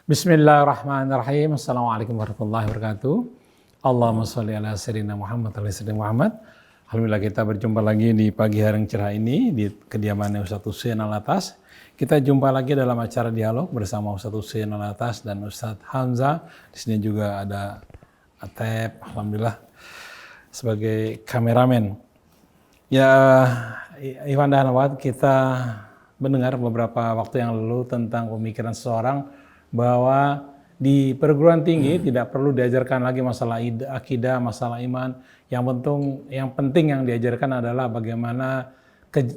Bismillahirrahmanirrahim. Assalamualaikum warahmatullahi wabarakatuh. Allahumma sholli ala sayyidina Muhammad wa ala sayyidina Muhammad. Alhamdulillah kita berjumpa lagi di pagi hari yang cerah ini di kediaman Ustadz Husein Alatas. Kita jumpa lagi dalam acara dialog bersama Ustadz Husein Alatas dan Ustadz Hamzah. Di sini juga ada Atep, alhamdulillah sebagai kameramen. Ya, Iwan dan Awad, kita mendengar beberapa waktu yang lalu tentang pemikiran seseorang bahwa di perguruan tinggi tidak perlu diajarkan lagi masalah akidah, masalah iman. Yang penting yang diajarkan adalah bagaimana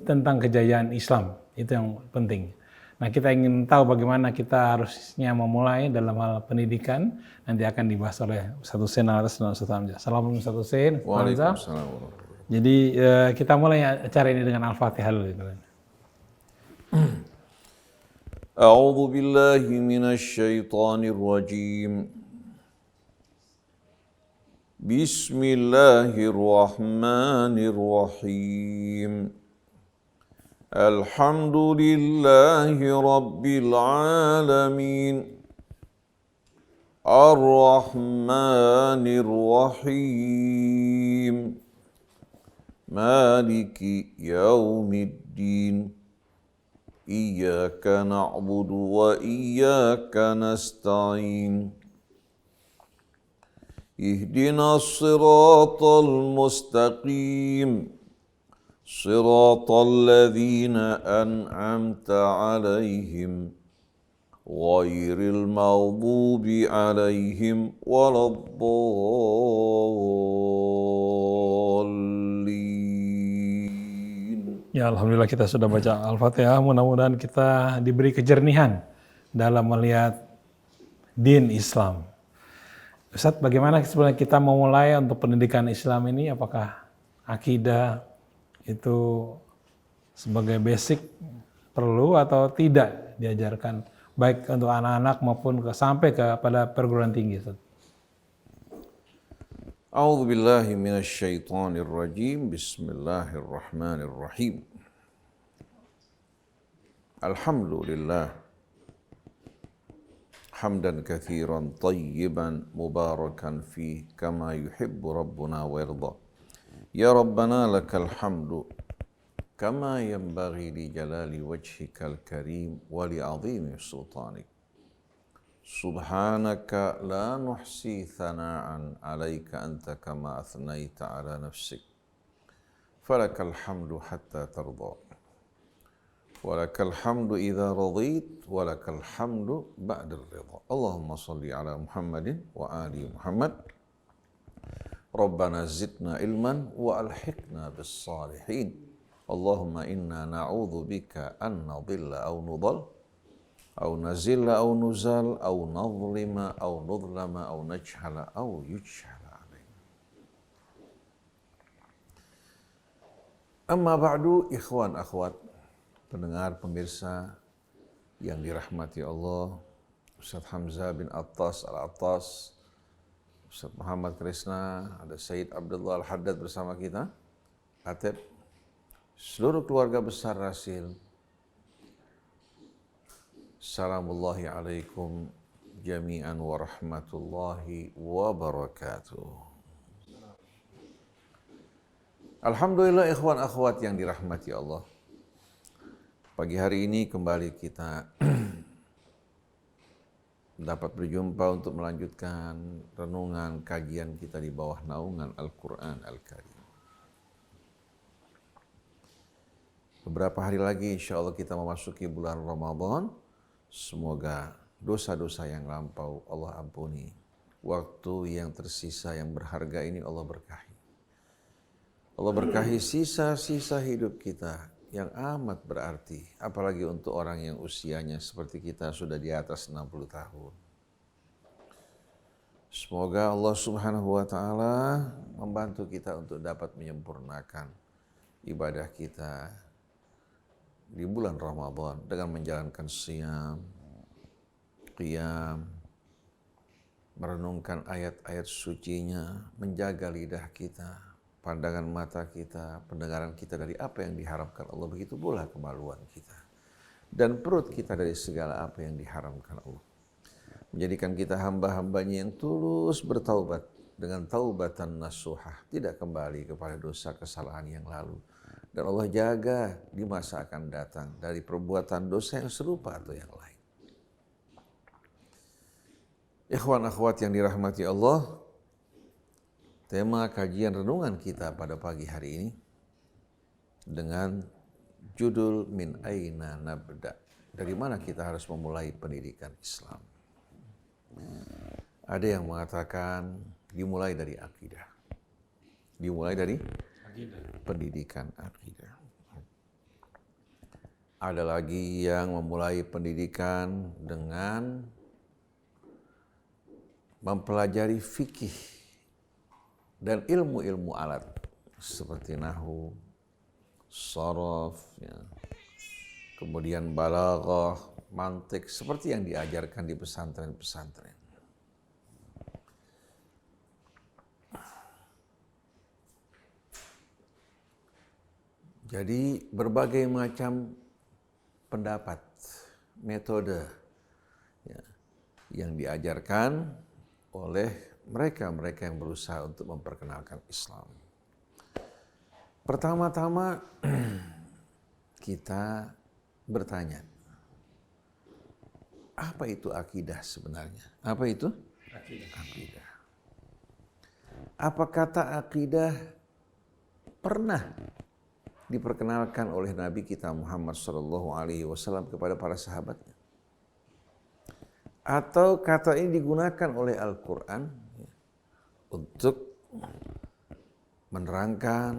tentang kejayaan Islam. Itu yang penting. Nah, kita ingin tahu bagaimana kita harusnya memulai dalam hal pendidikan. Nanti akan dibahas oleh Ustadz Husein Alatas dan Ustadz Hamzah. Assalamualaikum Ustadz Husein. Waalaikumsalam. Jadi kita mulai acara ini dengan Al-Fatihah dulu. A'udzu billahi minasyaitonir rajim. Bismillahirrahmanirrahim. Alhamdulillahi rabbil alamin. Ar-Rahmanir Rahim. Maliki yaumiddin. Iyyaka na'budu wa iyyaka nasta'in. Ihdinas siratal mustaqim. Siratal ladzina an'amta 'alaihim ghairil maghdubi 'alaihim waladdallin. Ya, alhamdulillah kita sudah baca Al-Fatihah. Mudah-mudahan kita diberi kejernihan dalam melihat din Islam. Ustadz, bagaimana sebenarnya kita memulai untuk pendidikan Islam ini? Apakah akidah itu sebagai basic perlu atau tidak diajarkan baik untuk anak-anak maupun sampai pada perguruan tinggi, Ustadz? A'udzu billahi minasyaitonir rajim. Bismillahirrahmanirrahim. Alhamdulillah. Hamdan katsiran tayyiban mubarakan fi kama yuhibbu rabbuna wa yarda. Ya Rabbana lakal hamdu kama yanbaghi li jalali wajhikal karim wa li 'azimi sultanik. Subhanaka la nuhsi thana'an 'alaika anta kama athnaita 'ala nafsik. Falakal hamdu hatta tarda. Walakal hamdu idza radit, walakal hamdu ba'da ridha. Allahumma shalli 'ala Muhammadin wa ali Muhammad. Rabbana zidna ilman wa alhiqna bis salihin. Allahumma inna na'udzu bika an nadhilla aw nudhal أو نزل أو نزال أو نظلم أو نظلم أو نجهل أو يجهل علينا. Amma ba'du, ikhwan akhwat, pendengar pemirsa yang dirahmati Allah, Ustadz Hamzah bin Attas Al-Attas, Ustadz Muhammad Krisna, ada Sayyid Abdullah Al-Haddad bersama kita, Atep, seluruh keluarga besar Rasil. Assalamullahi alaikum jami'an wa rahmatullahi wa barakatuh. Alhamdulillah ikhwan akhwat yang dirahmati Allah. Pagi hari ini kembali kita dapat berjumpa untuk melanjutkan renungan kajian kita di bawah naungan Al-Quran Al-Karim. Beberapa hari lagi insya Allah kita memasuki bulan Ramadan. Semoga dosa-dosa yang lampau Allah ampuni. Waktu yang tersisa yang berharga ini Allah berkahi. Allah berkahi sisa-sisa hidup kita yang amat berarti. Apalagi untuk orang yang usianya seperti kita sudah di atas 60 tahun. Semoga Allah subhanahu wa ta'ala membantu kita untuk dapat menyempurnakan ibadah kita di bulan Ramadan dengan menjalankan siyam, qiyam, merenungkan ayat-ayat sucinya, menjaga lidah kita, pandangan mata kita, pendengaran kita dari apa yang diharamkan Allah, begitu pula kemaluan kita. Dan perut kita dari segala apa yang diharamkan Allah. menjadikan kita hamba-hambanya yang tulus bertaubat dengan taubatan nasuhah, tidak kembali kepada dosa kesalahan yang lalu. Dan Allah jaga di masa akan datang dari perbuatan dosa yang serupa atau yang lain. Ikhwan akhwat yang dirahmati Allah, tema kajian renungan kita pada pagi hari ini dengan judul Min Aina Nabda. Dari mana kita harus memulai pendidikan Islam? Ada yang mengatakan dimulai dari akidah. Dimulai dari pendidikan akidah. Ada lagi yang memulai pendidikan dengan mempelajari fikih dan ilmu-ilmu alat seperti nahwu, sharaf, ya, kemudian balaghah, mantik, seperti yang diajarkan di pesantren-pesantren. Jadi berbagai macam pendapat, metode ya, yang diajarkan oleh mereka-mereka yang berusaha untuk memperkenalkan Islam. Pertama-tama kita bertanya, apa itu akidah sebenarnya? Apa itu? Akidah. Apa kata akidah pernah diperkenalkan oleh Nabi kita Muhammad SAW kepada para sahabatnya? Atau kata ini digunakan oleh Al-Quran untuk menerangkan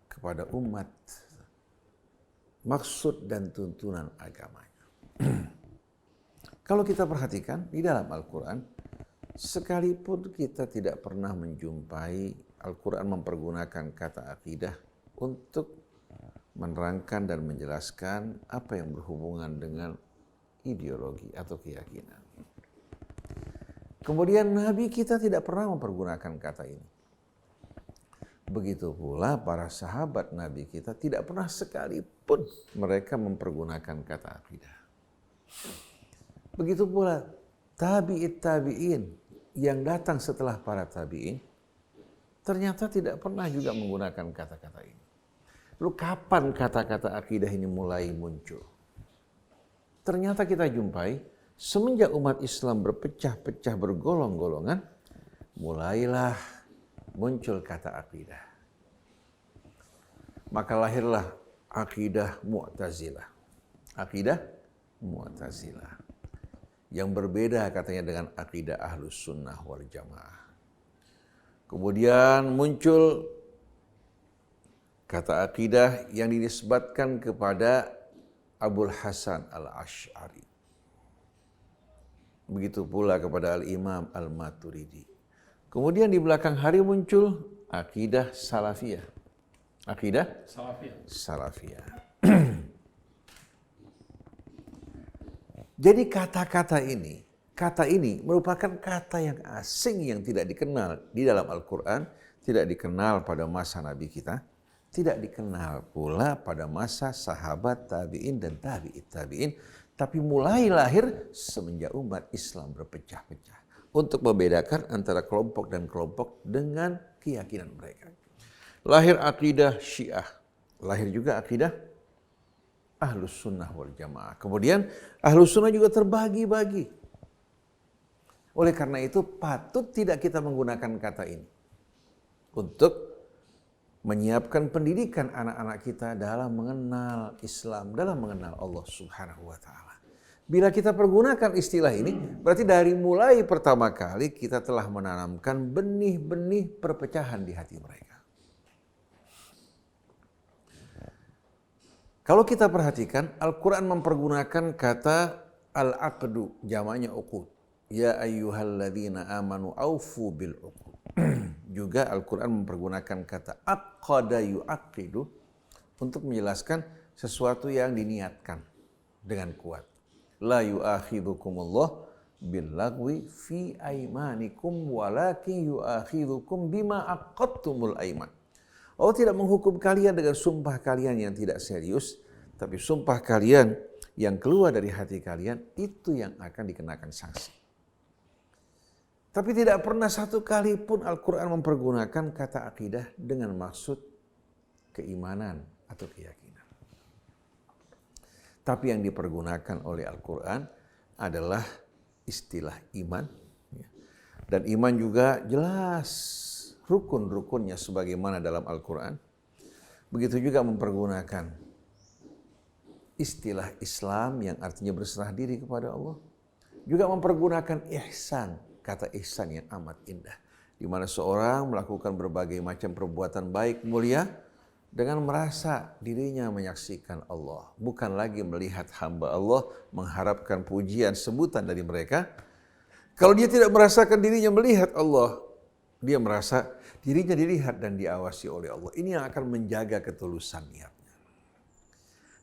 kepada umat maksud dan tuntunan agamanya. Kalau kita perhatikan di dalam Al-Quran, sekalipun kita tidak pernah menjumpai Al-Quran mempergunakan kata akidah untuk menerangkan dan menjelaskan apa yang berhubungan dengan ideologi atau keyakinan. Kemudian Nabi kita tidak pernah mempergunakan kata ini. Begitu pula para sahabat Nabi kita tidak pernah sekalipun mereka mempergunakan kata akidah. Begitu pula tabi'in yang datang setelah para tabi'in ternyata tidak pernah juga menggunakan kata-kata ini. Lalu kapan kata-kata akidah ini mulai muncul? Ternyata kita jumpai semenjak umat Islam berpecah-pecah bergolong-golongan, mulailah muncul kata akidah. Maka lahirlah akidah Mu'tazilah. Akidah Mu'tazilah. Yang berbeda katanya dengan akidah Ahlus Sunnah wal Jamaah. Kemudian muncul kata akidah yang dinisbatkan kepada Abul Hasan Al-Asy'ari. Begitu pula kepada Al-Imam Al-Maturidi. Kemudian di belakang hari muncul akidah Salafiyah. Akidah Salafiyah. Jadi kata ini merupakan kata yang asing yang tidak dikenal di dalam Al-Quran, tidak dikenal pada masa Nabi kita, tidak dikenal pula pada masa sahabat tabi'in dan tabi'in, tapi mulai lahir semenjak umat Islam berpecah-pecah untuk membedakan antara kelompok dan kelompok dengan keyakinan mereka. Lahir akidah Syiah, lahir juga akidah Ahlus Sunnah wal Jamaah. Kemudian Ahlus Sunnah juga terbagi-bagi. Oleh karena itu patut tidak kita menggunakan kata ini untuk menyiapkan pendidikan anak-anak kita dalam mengenal Islam, dalam mengenal Allah Subhanahu wa Ta'ala. Bila kita pergunakan istilah ini, berarti dari mulai pertama kali kita telah menanamkan benih-benih perpecahan di hati mereka. Kalau kita perhatikan, Al-Quran mempergunakan kata al-aqdu, jamaknya uqud. Ya ayyuhalladzina amanu aufu bil uqud. Juga Al-Quran mempergunakan kata aqada yu'aqidu untuk menjelaskan sesuatu yang diniatkan dengan kuat. La yu'akhidhukumullah billagwi fi aimanikum walakin yu'akhidhukum bima aqadtumul aiman. Allah tidak menghukum kalian dengan sumpah kalian yang tidak serius, tapi sumpah kalian yang keluar dari hati kalian, itu yang akan dikenakan sanksi. Tapi tidak pernah satu kali pun Al-Quran mempergunakan kata akidah dengan maksud keimanan atau keyakinan. Tapi yang dipergunakan oleh Al-Quran adalah istilah iman. Dan iman juga jelas rukun-rukunnya sebagaimana dalam Al-Quran. Begitu juga mempergunakan istilah Islam yang artinya berserah diri kepada Allah. Juga mempergunakan ihsan, kata ihsan yang amat indah. Di mana seorang melakukan berbagai macam perbuatan baik mulia dengan merasa dirinya menyaksikan Allah. Bukan lagi melihat hamba Allah, mengharapkan pujian, sebutan dari mereka. Kalau dia tidak merasakan dirinya melihat Allah, dia merasa dirinya dilihat dan diawasi oleh Allah. Ini yang akan menjaga ketulusan niatnya.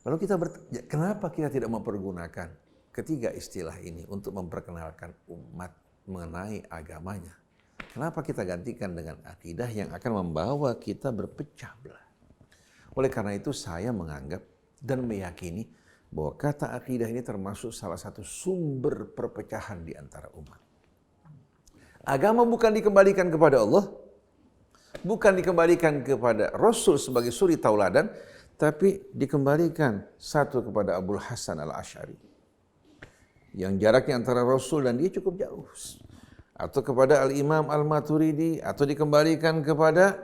Lalu kita bertanya, kenapa kita tidak mempergunakan ketiga istilah ini untuk memperkenalkan umat mengenai agamanya? Kenapa kita gantikan dengan akidah yang akan membawa kita berpecah belah? Oleh karena itu saya menganggap dan meyakini bahwa kata akidah ini termasuk salah satu sumber perpecahan di antara umat. Agama bukan dikembalikan kepada Allah, bukan dikembalikan kepada Rasul sebagai suri tauladan, tapi dikembalikan satu kepada Abul Hasan Al-Asy'ari. Yang jaraknya antara Rasul dan dia cukup jauh. Atau kepada Al-Imam Al-Maturidi, atau dikembalikan kepada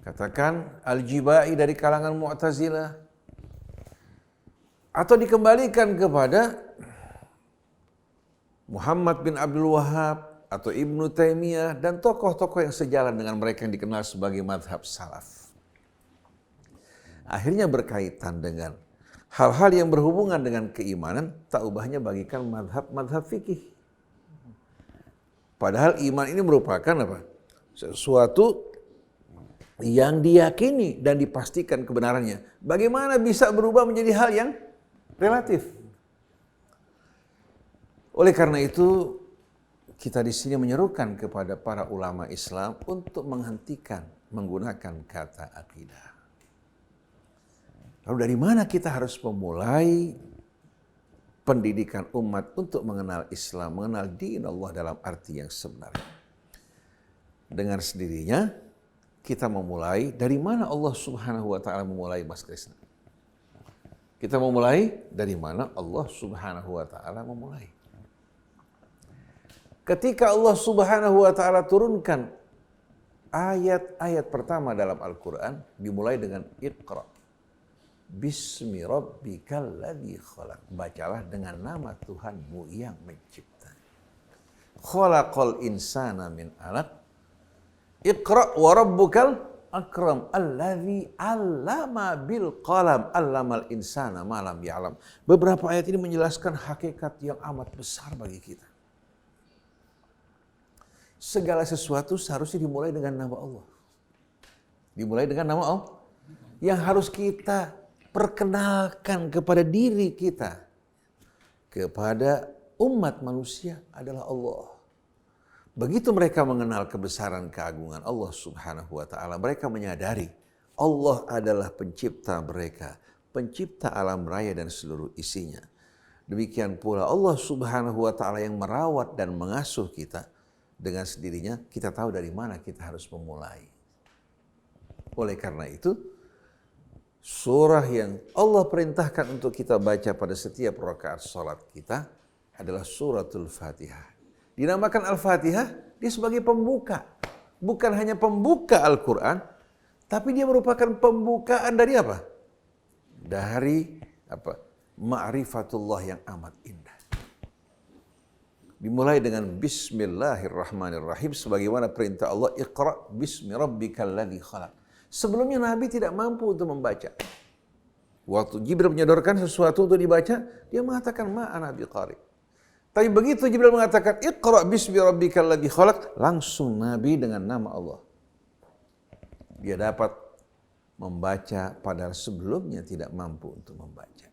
katakan Al-Jibai dari kalangan Mu'tazilah, atau dikembalikan kepada Muhammad bin Abdul Wahhab atau Ibnu Taimiyah dan tokoh-tokoh yang sejalan dengan mereka yang dikenal sebagai madhab salaf. Akhirnya berkaitan dengan hal-hal yang berhubungan dengan keimanan, tak ubahnya bagikan madhab fikih. Padahal iman ini merupakan apa? Sesuatu yang diyakini dan dipastikan kebenarannya. Bagaimana bisa berubah menjadi hal yang relatif? Oleh karena itu, kita di sini menyerukan kepada para ulama Islam untuk menghentikan menggunakan kata akidah. Lalu dari mana kita harus memulai pendidikan umat untuk mengenal Islam, mengenal din Allah dalam arti yang sebenarnya? Dengan sendirinya kita memulai dari mana Allah Subhanahu wa taala memulai, Mas Krisna? Kita memulai dari mana Allah Subhanahu wa taala memulai. Ketika Allah Subhanahu wa taala turunkan ayat-ayat pertama dalam Al-Qur'an dimulai dengan Iqra. Bismi rabbikal ladzi khalaq. Bacalah dengan nama Tuhanmu yang mencipta. Khalaqal insana min 'alaq. Iqra wa rabbukal akram alladzi 'allama bil qalam 'allamal insana ma lam ya'lam. Beberapa ayat ini menjelaskan hakikat yang amat besar bagi kita. Segala sesuatu seharusnya dimulai dengan nama Allah. Dimulai dengan nama Allah. Yang harus kita perkenalkan kepada diri kita, kepada umat manusia adalah Allah. Begitu mereka mengenal kebesaran keagungan Allah Subhanahu wa taala, mereka menyadari Allah adalah pencipta mereka, pencipta alam raya dan seluruh isinya. Demikian pula Allah Subhanahu wa taala yang merawat dan mengasuh kita. Dengan sendirinya kita tahu dari mana kita harus memulai. Oleh karena itu, surah yang Allah perintahkan untuk kita baca pada setiap rakaat salat kita adalah suratul Fatihah. Dinamakan Al-Fatihah, dia sebagai pembuka. Bukan hanya pembuka Al-Quran, tapi dia merupakan pembukaan dari apa? Dari apa? Ma'rifatullah yang amat indah. Dimulai dengan Bismillahirrahmanirrahim sebagaimana perintah Allah, Iqra bismi rabbikal ladzi khalaq. Sebelumnya Nabi tidak mampu untuk membaca. Waktu Jibril menyodorkan sesuatu untuk dibaca, dia mengatakan ma ana biqari. Tapi begitu Jibril mengatakan Iqra bismi rabbikal ladzi khalaq, langsung Nabi dengan nama Allah dia dapat membaca padahal sebelumnya tidak mampu untuk membaca.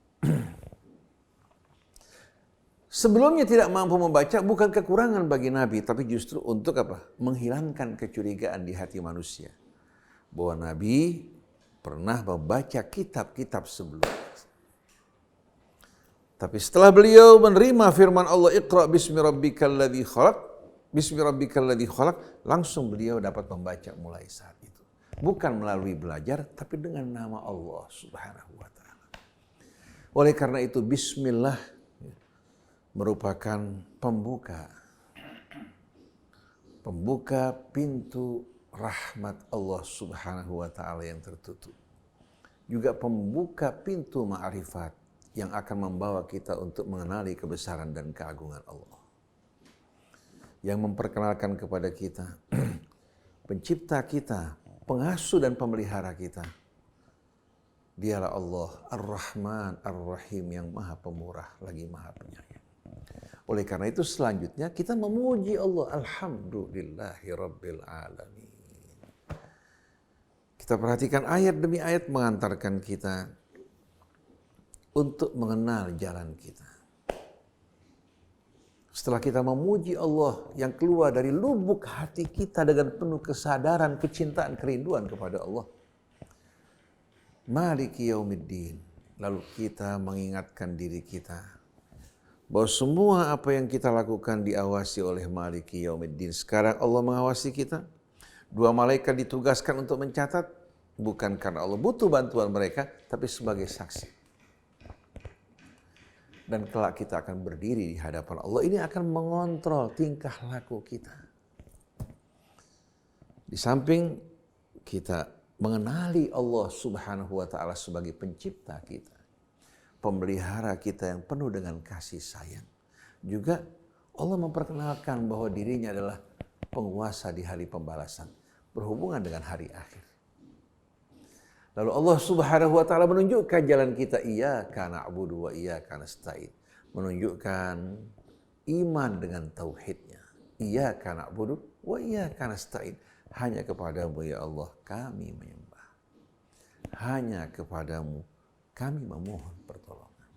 Sebelumnya tidak mampu membaca bukan kekurangan bagi Nabi, tapi justru untuk apa? Menghilangkan kecurigaan di hati manusia. Bahwa Nabi pernah membaca kitab-kitab sebelumnya. Tapi setelah beliau menerima firman Allah, Iqra bismi rabbikal ladzi khalaq, bismi rabbikal ladzi khalaq, langsung beliau dapat membaca mulai saat itu. Bukan melalui belajar, tapi dengan nama Allah Subhanahu wa taala. Oleh karena itu bismillah merupakan pembuka pintu rahmat Allah Subhanahu wa taala yang tertutup. Juga pembuka pintu ma'rifat yang akan membawa kita untuk mengenali kebesaran dan keagungan Allah. Yang memperkenalkan kepada kita, pencipta kita, pengasuh dan pemelihara kita. Dialah Allah Ar-Rahman Ar-Rahim yang maha pemurah lagi maha penyayang. Oleh karena itu selanjutnya kita memuji Allah. Alhamdulillahi Rabbil Alamin. Kita perhatikan ayat demi ayat mengantarkan kita untuk mengenal jalan kita. Setelah kita memuji Allah yang keluar dari lubuk hati kita dengan penuh kesadaran, kecintaan, kerinduan kepada Allah. Maliki yaumiddin. Lalu kita mengingatkan diri kita bahwa semua apa yang kita lakukan diawasi oleh Maliki yaumiddin. Sekarang Allah mengawasi kita. 2 malaikat ditugaskan untuk mencatat. Bukan karena Allah butuh bantuan mereka, tapi sebagai saksi. Dan kelak kita akan berdiri di hadapan Allah. Ini akan mengontrol tingkah laku kita. Di samping kita mengenali Allah Subhanahu wa taala sebagai pencipta kita, pemelihara kita yang penuh dengan kasih sayang. Juga Allah memperkenalkan bahwa dirinya adalah penguasa di hari pembalasan, berhubungan dengan hari akhir. Lalu Allah Subhanahu wa taala menunjukkan jalan kita, iyyaka na'budu wa iyyaka nasta'in. Menunjukkan iman dengan tauhidnya. Iyyaka na'budu wa iyyaka nasta'in. Hanya kepadamu ya Allah kami menyembah. Hanya kepadamu kami memohon pertolongan.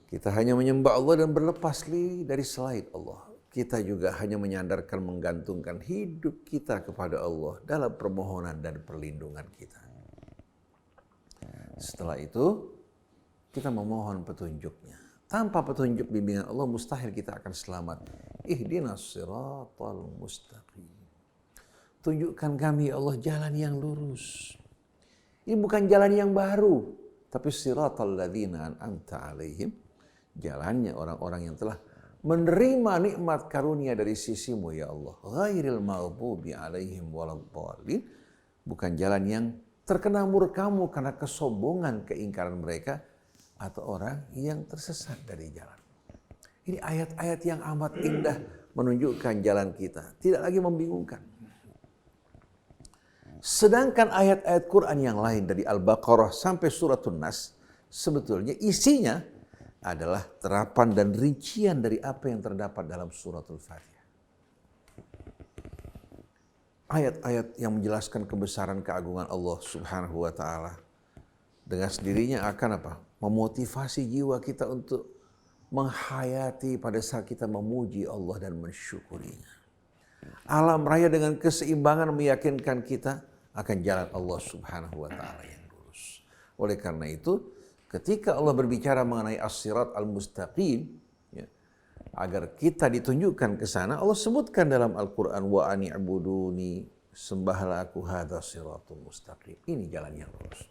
Kita hanya menyembah Allah dan berlepas diri dari selain Allah. Kita juga hanya menyandarkan, menggantungkan hidup kita kepada Allah dalam permohonan dan perlindungan kita. Setelah itu, kita memohon petunjuknya. Tanpa petunjuk bimbingan Allah, mustahil kita akan selamat. Ihdinas siratal mustaqim. Tunjukkan kami ya Allah jalan yang lurus. Ini bukan jalan yang baru, tapi siratal ladzina an'amta alaihim. Jalannya orang-orang yang telah menerima nikmat karunia dari sisimu ya Allah. Ghairil maghdubi alaihim waladdallin. Bukan jalan yang terkena murkamu karena kesombongan, keingkaran mereka, atau orang yang tersesat dari jalan. Ini ayat-ayat yang amat indah menunjukkan jalan kita. Tidak lagi membingungkan. Sedangkan ayat-ayat Quran yang lain dari Al-Baqarah sampai Suratun Nas, sebetulnya isinya adalah terapan dan rincian dari apa yang terdapat dalam suratul Fatihah. Ayat-ayat yang menjelaskan kebesaran keagungan Allah Subhanahu wa taala dengan sendirinya akan apa? Memotivasi jiwa kita untuk menghayati pada saat kita memuji Allah dan mensyukurinya. Alam raya dengan keseimbangan meyakinkan kita akan jalan Allah Subhanahu wa taala yang lurus. Oleh karena itu, ketika Allah berbicara mengenai as-sirat al-mustaqim, ya, agar kita ditunjukkan ke sana, Allah sebutkan dalam Al-Quran, wa ani'buduni, sembahlah aku, hadha siratul mustaqim. Ini jalan yang lurus.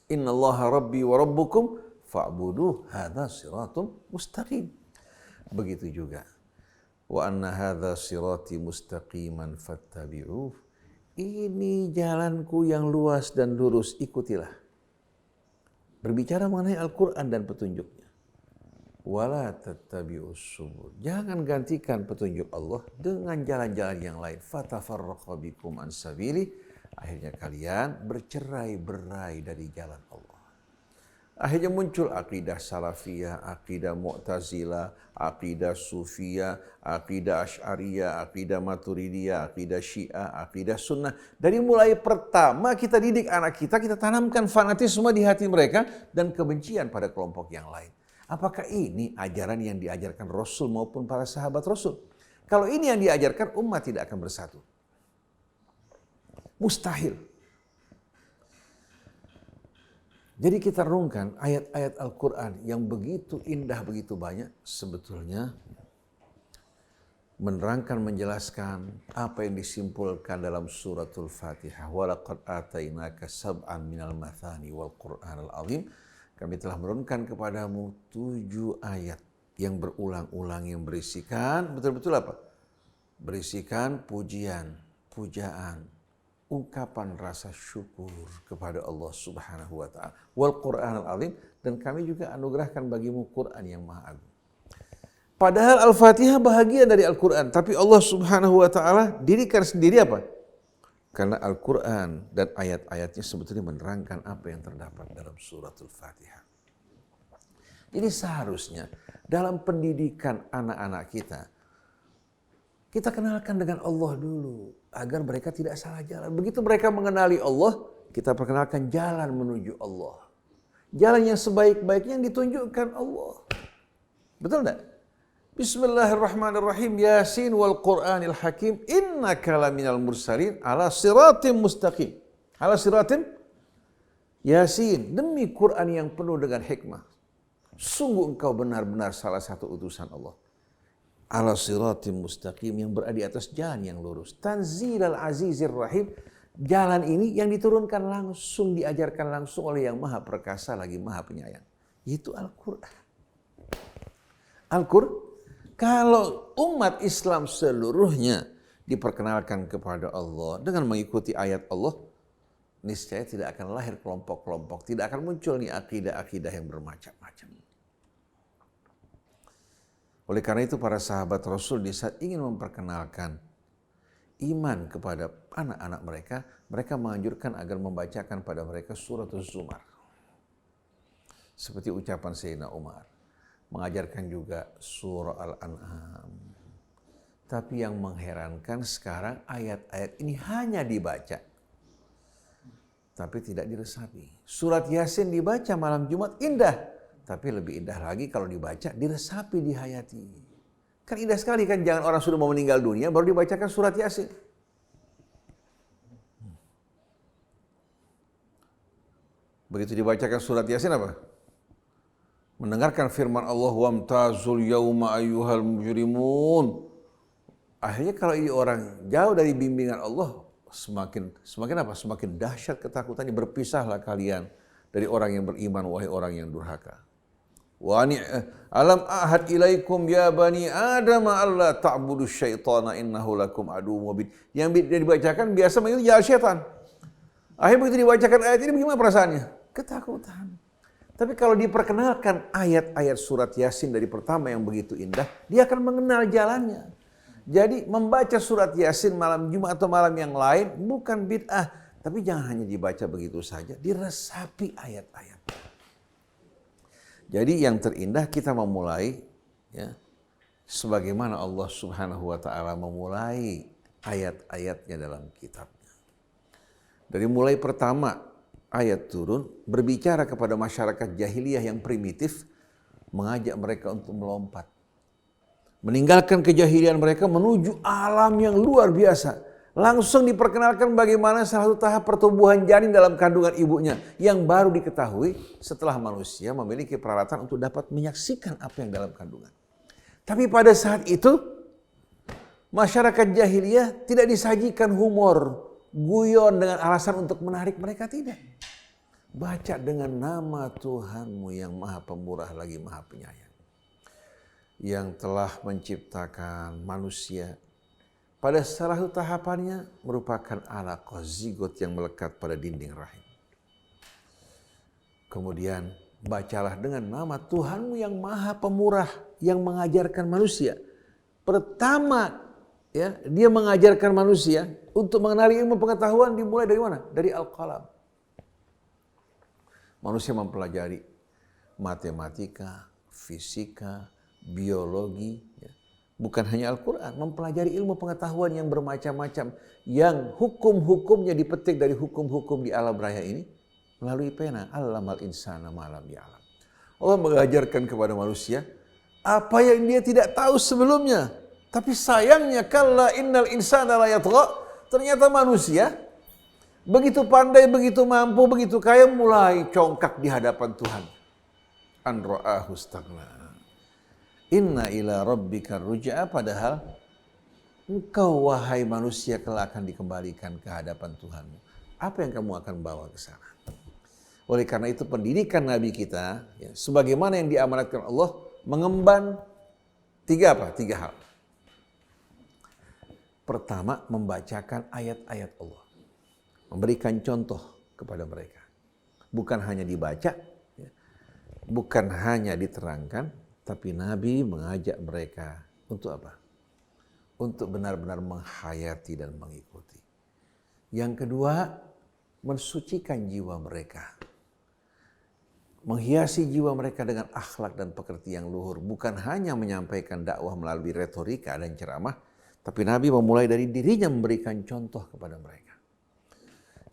Innallaha rabbi wa rabbukum fa'buduh, hadha siratul mustaqim. Begitu juga. Wa anna hadha sirati mustaqiman fattabi'uh. Ini jalanku yang luas dan lurus, ikutilah. Berbicara mengenai Al-Quran dan petunjuknya. Wala tattabi'us subul. Jangan gantikan petunjuk Allah dengan jalan-jalan yang lain. Fatafarraqa bikum an sabili. Akhirnya kalian bercerai-berai dari jalan Allah. Akhirnya muncul akidah salafiyah, akidah mu'tazilah, akidah sufiyah, akidah asy'ariyah, akidah maturidiyah, akidah syiah, akidah sunnah. Dari mulai pertama kita didik anak kita tanamkan fanatisme di hati mereka dan kebencian pada kelompok yang lain. Apakah ini ajaran yang diajarkan Rasul maupun para sahabat Rasul? Kalau ini yang diajarkan, umat tidak akan bersatu. Mustahil. Jadi kita renungkan ayat-ayat Al-Quran yang begitu indah, begitu banyak, sebetulnya menerangkan, menjelaskan apa yang disimpulkan dalam suratul Fatihah. Walaqad atainaka sab'an minal mathani wal Qur'anal azim. Kami telah menurunkan kepadamu 7 ayat yang berulang-ulang, yang berisikan betul-betul apa? Berisikan pujian, pujaan, ungkapan rasa syukur kepada Allah Subhanahu wa taala. Wal Qur'anal azim, dan kami juga anugerahkan bagimu Quran yang Maha Agung. Padahal Al-Fatihah bahagian dari Al-Quran, tapi Allah Subhanahu wa taala dirikan sendiri apa? Karena Al-Quran dan ayat-ayatnya sebetulnya menerangkan apa yang terdapat dalam suratul Fatihah. Jadi seharusnya dalam pendidikan anak-anak kita kenalkan dengan Allah dulu agar mereka tidak salah jalan. Begitu mereka mengenali Allah, kita perkenalkan jalan menuju Allah. Jalan yang sebaik-baiknya yang ditunjukkan Allah. Betul enggak? Bismillahirrahmanirrahim. Yasin wal Qur'anil Hakim. Innaka laminal mursalin ala siratim mustaqim. Ala siratim Yasin. Demi Quran yang penuh dengan hikmah. Sungguh engkau benar-benar salah satu utusan Allah. Ala siratim mustaqim, yang berada di atas jalan yang lurus. Tanzilal azizir rahim. Jalan ini yang diturunkan langsung, diajarkan langsung oleh yang maha perkasa lagi maha penyayang. Itu Al-Quran. Al-Quran. Kalau umat Islam seluruhnya diperkenalkan kepada Allah dengan mengikuti ayat Allah, niscaya tidak akan lahir kelompok-kelompok, tidak akan muncul nih akidah-akidah yang bermacam-macam. Oleh karena itu para sahabat Rasul di saat ingin memperkenalkan iman kepada anak-anak mereka, mereka menganjurkan agar membacakan pada mereka surat Az-Zumar. Seperti ucapan Sayyidina Umar. Mengajarkan juga surah Al-An'am. Tapi yang mengherankan sekarang ayat-ayat ini hanya dibaca, tapi tidak diresapi. Surat Yasin dibaca malam Jumat indah, tapi lebih indah lagi kalau dibaca, diresapi, dihayati. Kan indah sekali kan, jangan orang sudah mau meninggal dunia baru dibacakan surat Yasin. Begitu dibacakan surat Yasin apa? Mendengarkan firman Allah, wamtazul yauma ayyuhal mujrimun. Akhirnya kalau ini orang jauh dari bimbingan Allah, semakin apa? Semakin dahsyat ketakutannya. Berpisahlah kalian dari orang yang beriman, wahai orang yang durhaka. Wa alam ahad ilaikum ya bani Adam alla ta'budu syaitana innahu lakum aduwwun mubin. Yang dibacakan biasa mengikuti jalan syaitan. Akhirnya begitu dibacakan ayat ini, bagaimana perasaannya? Ketakutan. Tapi kalau diperkenalkan ayat-ayat surat Yasin dari pertama yang begitu indah, dia akan mengenal jalannya. Jadi membaca surat Yasin malam Jumat atau malam yang lain bukan bid'ah. Tapi jangan hanya dibaca begitu saja, diresapi ayat-ayat. Jadi yang terindah kita memulai, ya, sebagaimana Allah Subhanahu wa taala memulai ayat-ayatnya dalam kitabnya. Dari mulai pertama ayat turun, berbicara kepada masyarakat jahiliyah yang primitif, mengajak mereka untuk melompat. Meninggalkan kejahilian mereka menuju alam yang luar biasa. Langsung diperkenalkan bagaimana salah satu tahap pertumbuhan janin dalam kandungan ibunya, yang baru diketahui setelah manusia memiliki peralatan untuk dapat menyaksikan apa yang dalam kandungan. Tapi pada saat itu, masyarakat jahiliyah tidak disajikan humor, guyon dengan alasan untuk menarik mereka, tidak. Baca dengan nama Tuhanmu yang maha pemurah lagi maha penyayang. Yang telah menciptakan manusia. Pada salah satu tahapannya merupakan alaqah zigot yang melekat pada dinding rahim. Kemudian bacalah dengan nama Tuhanmu yang maha pemurah yang mengajarkan manusia. Pertama, ya, dia mengajarkan manusia untuk mengenali ilmu pengetahuan dimulai dari mana? Dari Al-Qalam. Manusia mempelajari matematika, fisika, biologi, ya. Bukan hanya Al-Quran, mempelajari ilmu pengetahuan yang bermacam-macam, yang hukum-hukumnya dipetik dari hukum-hukum di alam raya ini melalui pena. Allamal insana ma lam ya'lam. Allah mengajarkan kepada manusia apa yang dia tidak tahu sebelumnya. Tapi sayangnya kalla innal insana la yatgha. Ternyata manusia Begitu pandai, begitu mampu, begitu kaya, mulai congkak di hadapan Tuhan. An ra'ahu istaghna. Inna ila rabbika ruj'a, padahal engkau wahai manusia kelak akan dikembalikan ke hadapan Tuhanmu. Apa yang kamu akan bawa ke sana? Oleh karena itu pendidikan Nabi kita, ya, sebagaimana yang diamanatkan Allah, mengemban tiga hal. Pertama, membacakan ayat-ayat Allah. Memberikan contoh kepada mereka. Bukan hanya dibaca, ya, bukan hanya diterangkan, tapi Nabi mengajak mereka untuk apa? Untuk benar-benar menghayati dan mengikuti. Yang kedua, mensucikan jiwa mereka. Menghiasi jiwa mereka dengan akhlak dan pekerti yang luhur. Bukan hanya menyampaikan dakwah melalui retorika dan ceramah, tapi Nabi memulai dari dirinya memberikan contoh kepada mereka.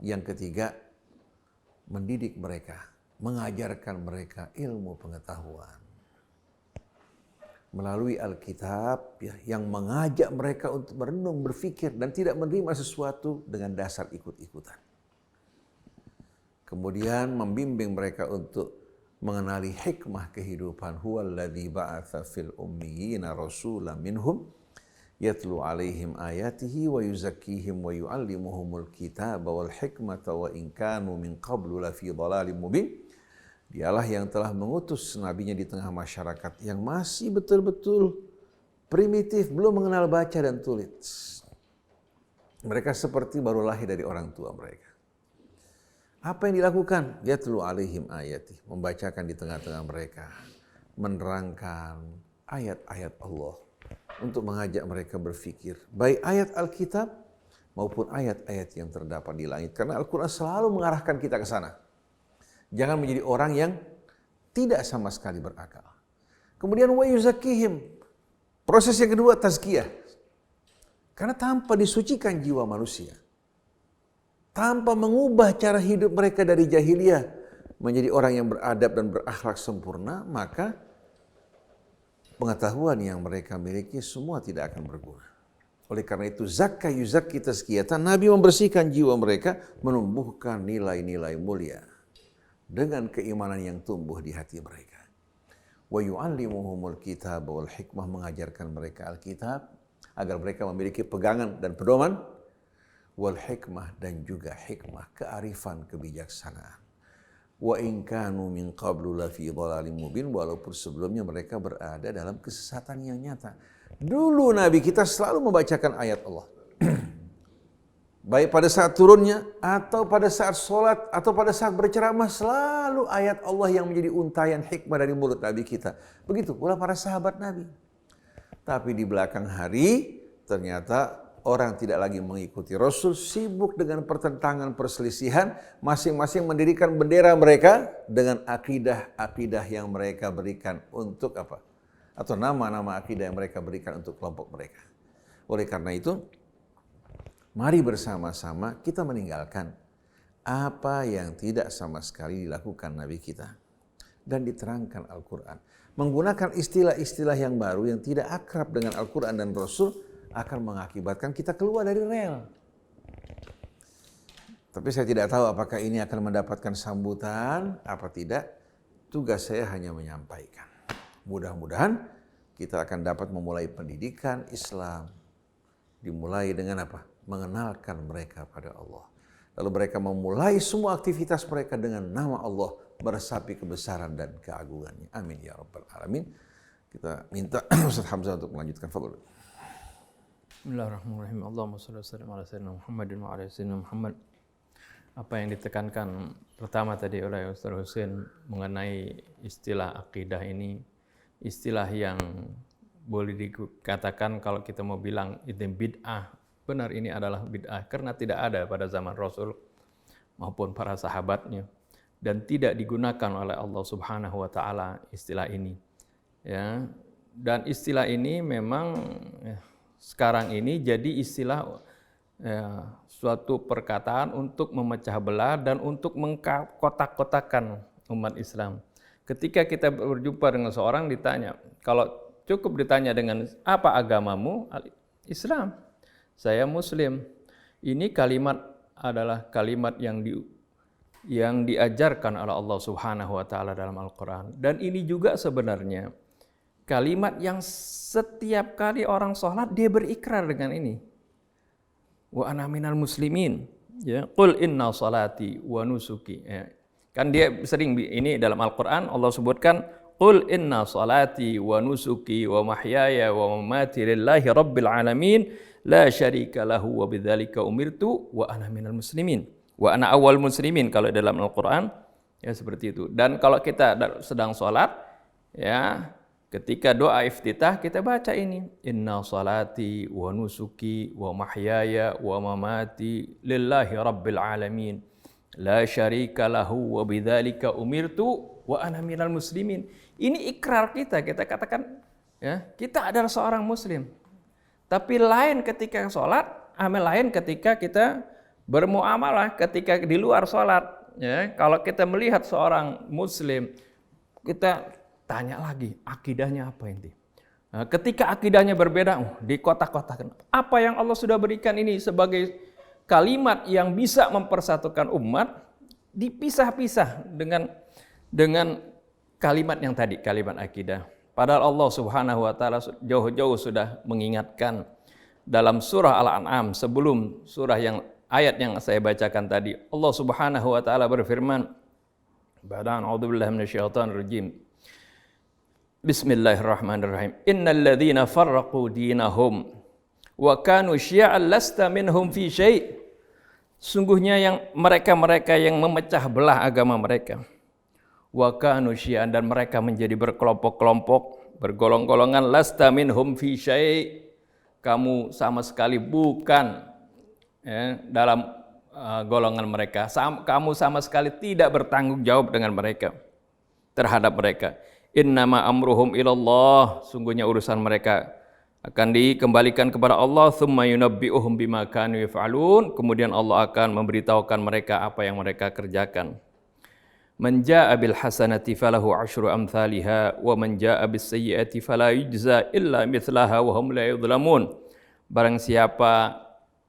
Yang ketiga, mendidik mereka, mengajarkan mereka ilmu pengetahuan. Melalui Alkitab, ya, yang mengajak mereka untuk merenung, berpikir, dan tidak menerima sesuatu dengan dasar ikut-ikutan. Kemudian membimbing mereka untuk mengenali hikmah kehidupan. Huwallazi ba'atsa fil ummiyina rasulan minhum yatlu alaihim ayatihi wa yuzakkihim wa yu'allimuhumul kitaba wal hikmata wa in kanu min qablu lafi dhalalim mubin. Dialah yang telah mengutus nabinya di tengah masyarakat yang masih betul-betul primitif, belum mengenal baca dan tulis. Mereka seperti baru lahir dari orang tua mereka. Apa yang dilakukan? Yatlu alaihim ayati, membacakan di tengah-tengah mereka, menerangkan ayat-ayat Allah untuk mengajak mereka berfikir, baik ayat Alkitab maupun ayat-ayat yang terdapat di langit. Karena Al-Quran selalu mengarahkan kita ke sana. Jangan menjadi orang yang tidak sama sekali berakal. Kemudian wa yuzakkihim, proses yang kedua tazkiyah. Karena tanpa disucikan jiwa manusia, tanpa mengubah cara hidup mereka dari jahiliyah menjadi orang yang beradab dan berakhlak sempurna, maka pengetahuan yang mereka miliki semua tidak akan berguna. Oleh karena itu zakka yuzakki tazkiyatan, Nabi membersihkan jiwa mereka, menumbuhkan nilai-nilai mulia dengan keimanan yang tumbuh di hati mereka. Wa yu'allimuhumul kitab wal hikmah, mengajarkan mereka Alkitab agar mereka memiliki pegangan dan pedoman, wal hikmah, dan juga hikmah, kearifan, kebijaksanaan. Wa in kanu min qablu lafi dhalalim mubin, walaupun sebelumnya mereka berada dalam kesesatan yang nyata. Dulu Nabi kita selalu membacakan ayat Allah. Baik pada saat turunnya, atau pada saat sholat, atau pada saat berceramah, selalu ayat Allah yang menjadi untayan hikmah dari mulut Nabi kita. Begitu pula para sahabat Nabi. Tapi di belakang hari, ternyata orang tidak lagi mengikuti Rasul, sibuk dengan pertentangan, perselisihan, masing-masing mendirikan bendera mereka dengan akidah-akidah yang mereka berikan untuk apa? Atau nama-nama akidah yang mereka berikan untuk kelompok mereka. Oleh karena itu, mari bersama-sama kita meninggalkan apa yang tidak sama sekali dilakukan Nabi kita dan diterangkan Al-Quran. Menggunakan istilah-istilah yang baru yang tidak akrab dengan Al-Quran dan Rasul akan mengakibatkan kita keluar dari rel. Tapi saya tidak tahu apakah ini akan mendapatkan sambutan apa tidak. Tugas saya hanya menyampaikan. Mudah-mudahan kita akan dapat memulai pendidikan Islam. Dimulai dengan apa? Mengenalkan mereka pada Allah. Lalu mereka memulai semua aktivitas mereka dengan nama Allah, meresapi kebesaran dan keagungannya. Amin ya rabbal alamin. Kita minta Ustaz Hamzah untuk melanjutkan. Fadhil. Bismillahirrahmanirrahim. Allahumma shalli wa sallim ala sayyidina Muhammadin wa ala sayyidina Muhammad. Apa yang ditekankan pertama tadi oleh Ustaz Husain mengenai istilah akidah ini, istilah yang boleh dikatakan kalau kita mau bilang itu bid'ah, benar ini adalah bid'ah karena tidak ada pada zaman Rasul maupun para sahabatnya dan tidak digunakan oleh Allah Subhanahu wa taala istilah ini. Ya. Dan istilah ini memang sekarang ini jadi istilah suatu perkataan untuk memecah belah dan untuk mengkotak-kotakan umat Islam. Ketika kita berjumpa dengan seorang ditanya, kalau cukup ditanya dengan apa agamamu? Islam. Saya Muslim. Ini kalimat adalah kalimat yang diajarkan oleh Allah Subhanahu wa taala dalam Al-Qur'an. Dan ini juga sebenarnya kalimat yang setiap kali orang sholat dia berikrar dengan ini. Wa ana minal muslimin. Ya, qul inna salati wa nusuki. Ya. Kan dia sering ini dalam Al-Qur'an Allah sebutkan qul inna salati wa nusuki wa mahyaya wa mamati lillahi rabbil alamin la syarika lahu wa bidzalika umirtu wa ana minal muslimin. Wa ana awwal muslimin kalau dalam Al-Qur'an ya seperti itu. Dan kalau kita sedang sholat ya ketika doa iftitah kita baca ini inna salati wa nusuki wa mahyaya wa mamati lillahi rabbil alamin la syarika lahu wa bidzalika umirtu wa ana minal muslimin. Ini ikrar kita katakan ya, kita adalah seorang muslim. Tapi lain ketika sholat, lain ketika kita bermuamalah, ketika di luar sholat. Ya, kalau kita melihat seorang muslim, kita tanya lagi, akidahnya apa ini? Nah, ketika akidahnya berbeda, di kotak-kotakan. Apa yang Allah sudah berikan ini sebagai kalimat yang bisa mempersatukan umat, dipisah-pisah dengan kalimat yang tadi, kalimat akidah. Padahal Allah Subhanahu wa taala jauh-jauh sudah mengingatkan dalam surah Al-An'am sebelum surah ayat yang saya bacakan tadi. Allah Subhanahu wa taala berfirman, "Ba'da a'udzubillahi minasyaitonir rajim. Bismillahirrahmanirrahim. Innal ladzina farraqu dinahum wa kanu syi'an lasta minhum fi syai'." Sungguhnya yang mereka-mereka yang memecah belah agama mereka. Wa kanu syi'an, dan mereka menjadi berkelompok-kelompok, bergolong-golongan, lasta minhum fi syai', kamu sama sekali bukan ya, dalam golongan mereka. Kamu sama sekali tidak bertanggung jawab dengan mereka, terhadap mereka. Innama amruhum ilallah, sungguhnya urusan mereka akan dikembalikan kepada Allah. Tsumma yunabbi'uhum bima kanu yaf'alun, kemudian Allah akan memberitahukan mereka apa yang mereka kerjakan. Man jaa'a bil hasanati falahu 'asyru amsalihha wa man jaa'a bis sayyi'ati fala yujza illa mithlaha wa hum la yudhlamun. Barang siapa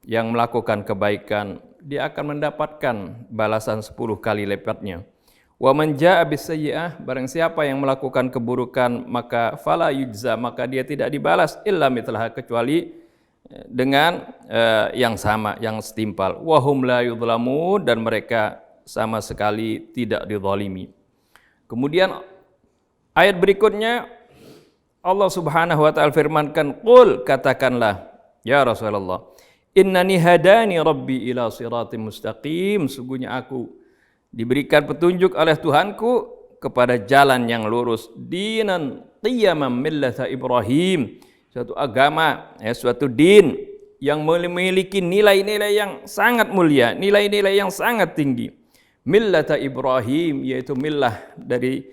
yang melakukan kebaikan, dia akan mendapatkan balasan 10 kali lipatnya. Wa man jaa'a bis sayyi'ah, barang siapa yang melakukan keburukan, maka fala yujza, maka dia tidak dibalas illa mithlaha, kecuali dengan yang sama, yang setimpal. Wa hum la yudhlamun, dan mereka sama sekali tidak dizalimi. Kemudian ayat berikutnya Allah Subhanahu wa taala firmankan, qul, katakanlah ya Rasulullah, innani hadani rabbi ila siratim mustaqim, sungguhnya aku diberikan petunjuk oleh Tuhanku kepada jalan yang lurus, dinan qiyaman millata Ibrahim, suatu agama, suatu din yang memiliki nilai-nilai yang sangat mulia, nilai-nilai yang sangat tinggi. Millata Ibrahim, yaitu millah dari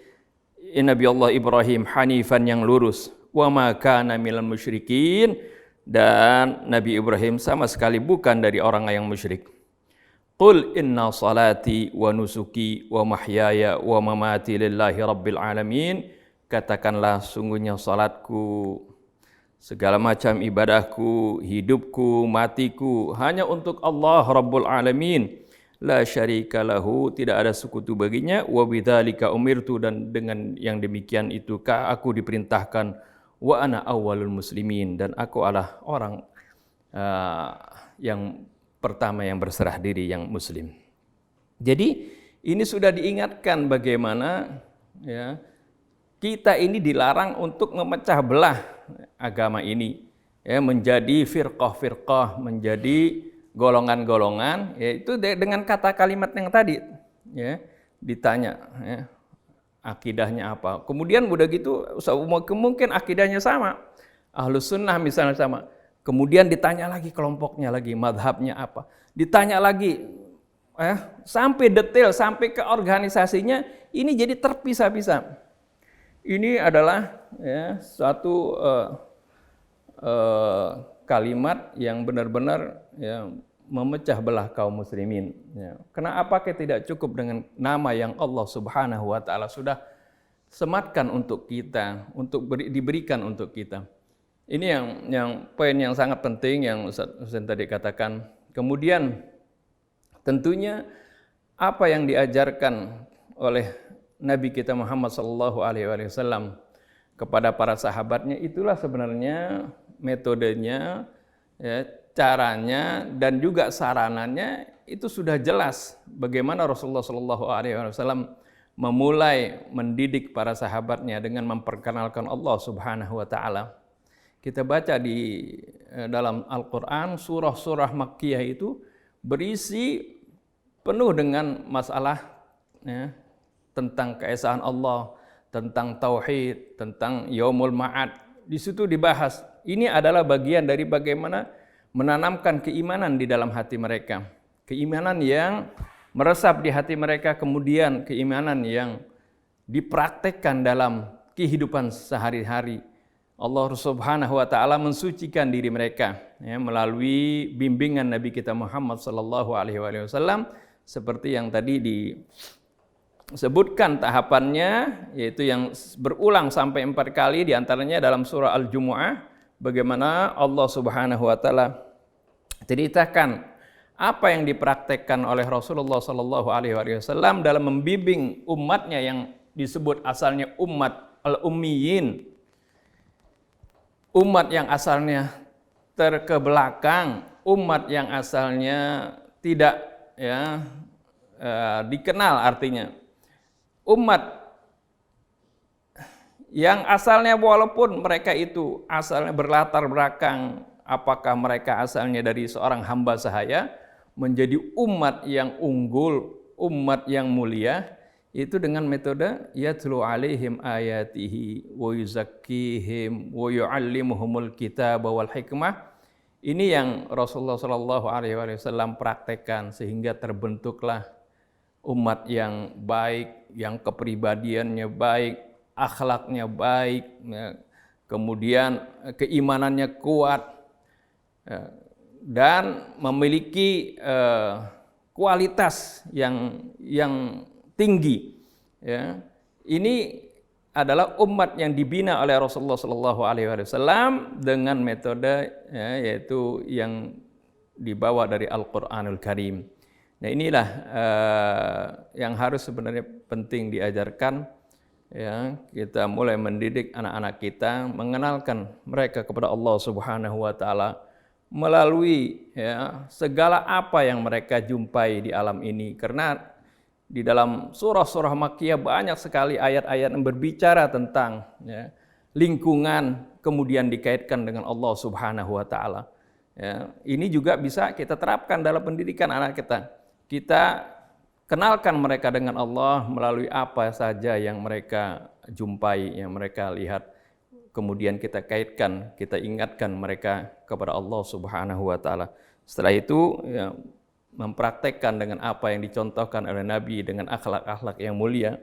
Nabi Allah Ibrahim, hanifan, yang lurus. Wa ma kana minal musyrikin, dan Nabi Ibrahim sama sekali bukan dari orang yang musyrik. Qul inna salati wa nusuki wa mahyaya wa mamati lillahi rabbil alamin, katakanlah sungguhnya salatku, segala macam ibadahku, hidupku, matiku hanya untuk Allah Rabbul Alamin. La syarika lahu, tidak ada sekutu baginya. Wa bidzalika umirtu, dan dengan yang demikian itu aku diperintahkan. Wa ana awwalul muslimin, dan aku adalah orang yang pertama yang berserah diri, yang muslim. Jadi ini sudah diingatkan bagaimana ya, kita ini dilarang untuk memecah belah agama ini, ya, menjadi firqah-firqah, menjadi golongan-golongan, yaitu dengan kata kalimat yang tadi, ya, ditanya, ya, akidahnya apa. Kemudian udah gitu, mungkin akidahnya sama, Ahlus Sunnah misalnya sama. Kemudian ditanya lagi kelompoknya lagi, madhabnya apa. Ditanya lagi, sampai detail, sampai ke organisasinya, ini jadi terpisah-pisah. Ini adalah ya, suatu kalimat yang benar-benar ya, memecah belah kaum muslimin. Ya. Kenapa tidak cukup dengan nama yang Allah Subhanahu wa taala sudah sematkan untuk kita, untuk diberikan untuk kita. Ini yang poin yang sangat penting yang Ustaz tadi katakan. Kemudian Tentunya apa yang diajarkan oleh Nabi kita Muhammad SAW kepada para sahabatnya, itulah sebenarnya metodenya, ya, caranya, dan juga sarananya itu sudah jelas bagaimana Rasulullah SAW memulai mendidik para sahabatnya dengan memperkenalkan Allah Subhanahu wa taala. Kita baca di dalam Al-Qur'an, surah-surah Makkiyah itu berisi penuh dengan masalah, ya, tentang keesaan Allah, tentang tauhid, tentang yaumul ma'ad. Di situ dibahas. Ini adalah bagian dari bagaimana menanamkan keimanan di dalam hati mereka. Keimanan yang meresap di hati mereka, kemudian keimanan yang dipraktekkan dalam kehidupan sehari-hari. Allah Subhanahu wa taala mensucikan diri mereka, ya, melalui bimbingan Nabi kita Muhammad sallallahu alaihi wasallam, seperti yang tadi disebutkan tahapannya, yaitu yang berulang sampai 4 kali, diantaranya dalam surah Al-Jumu'ah, bagaimana Allah Subhanahu wa taala ceritakan apa yang dipraktekkan oleh Rasulullah sallallahu alaihi wasallam dalam membimbing umatnya yang disebut asalnya umat al-ummiyin. Umat yang asalnya terkebelakang, umat yang asalnya tidak, ya, dikenal, artinya umat yang asalnya walaupun mereka itu asalnya berlatar belakang, apakah mereka asalnya dari seorang hamba sahaya, menjadi umat yang unggul, umat yang mulia, itu dengan metode yatlu alaihim ayatihi wa yuzakkihim wa yuallimuhumul kitaba wal hikmah. Ini yang Rasulullah sallallahu alaihi wasallam praktekkan, sehingga terbentuklah umat yang baik, yang kepribadiannya baik, akhlaknya baik, kemudian keimanannya kuat, dan memiliki kualitas yang tinggi. Ya. Ini adalah umat yang dibina oleh Rasulullah SAW dengan metode, ya, yaitu yang dibawa dari Al-Quranul Karim. Nah, inilah yang harus sebenarnya penting diajarkan. Ya, kita mulai mendidik anak-anak kita, mengenalkan mereka kepada Allah Subhanahu wa taala melalui, ya, segala apa yang mereka jumpai di alam ini. Karena di dalam surah-surah Makkiyah banyak sekali ayat-ayat yang berbicara tentang, ya, lingkungan, kemudian dikaitkan dengan Allah Subhanahu wa taala. Ya, ini juga bisa kita terapkan dalam pendidikan anak kita. Kita kenalkan mereka dengan Allah melalui apa saja yang mereka jumpai, yang mereka lihat. Kemudian kita kaitkan, kita ingatkan mereka kepada Allah Subhanahu wa taala. Setelah itu, ya, mempraktekkan dengan apa yang dicontohkan oleh Nabi dengan akhlak-akhlak yang mulia,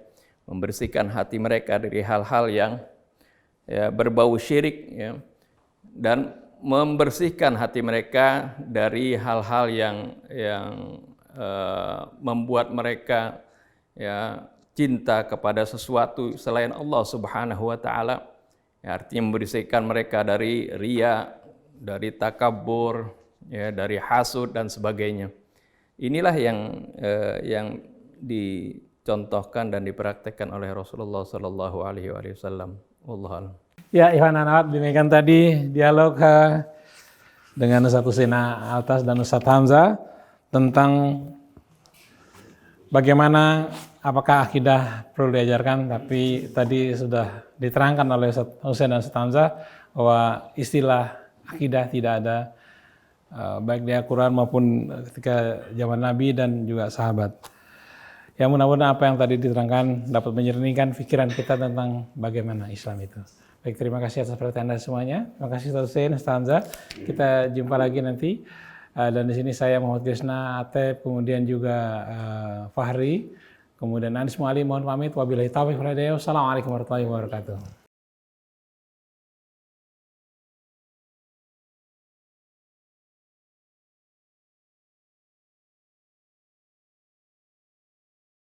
membersihkan hati mereka dari hal-hal yang, ya, berbau syirik, ya, dan membersihkan hati mereka dari hal-hal yang membuat mereka, ya, cinta kepada sesuatu selain Allah Subhanahu wa taala. Ya, artinya membersihkan mereka dari riya, dari takabur, ya, dari hasud dan sebagainya. Inilah yang dicontohkan dan dipraktekkan oleh Rasulullah sallallahu alaihi wasallam. Wallahu a'lam. Ya, Ikhwan Anak, demikian tadi dialog dengan Ustaz Husain Alatas dan Ustaz Hamzah tentang bagaimana, apakah akidah perlu diajarkan. Tapi tadi sudah diterangkan oleh Ustaz Husain dan Ustaz Hamzah bahwa istilah akidah tidak ada, baik di Al-Quran maupun ketika zaman Nabi dan juga sahabat. Ya, mudah-mudahan apa yang tadi diterangkan dapat menyernihkan pikiran kita tentang bagaimana Islam itu. Baik, terima kasih atas perhatian Anda semuanya. Terima kasih Ustaz Husain, Ustaz Hamzah. Kita jumpa lagi nanti. Dan di sini saya Muhammad Krisna, Atep, kemudian juga Fahri, kemudian Anis Muali, mohon pamit. Wabillahi taufiq wal hidayah. Wassalamualaikum warahmatullahi wabarakatuh.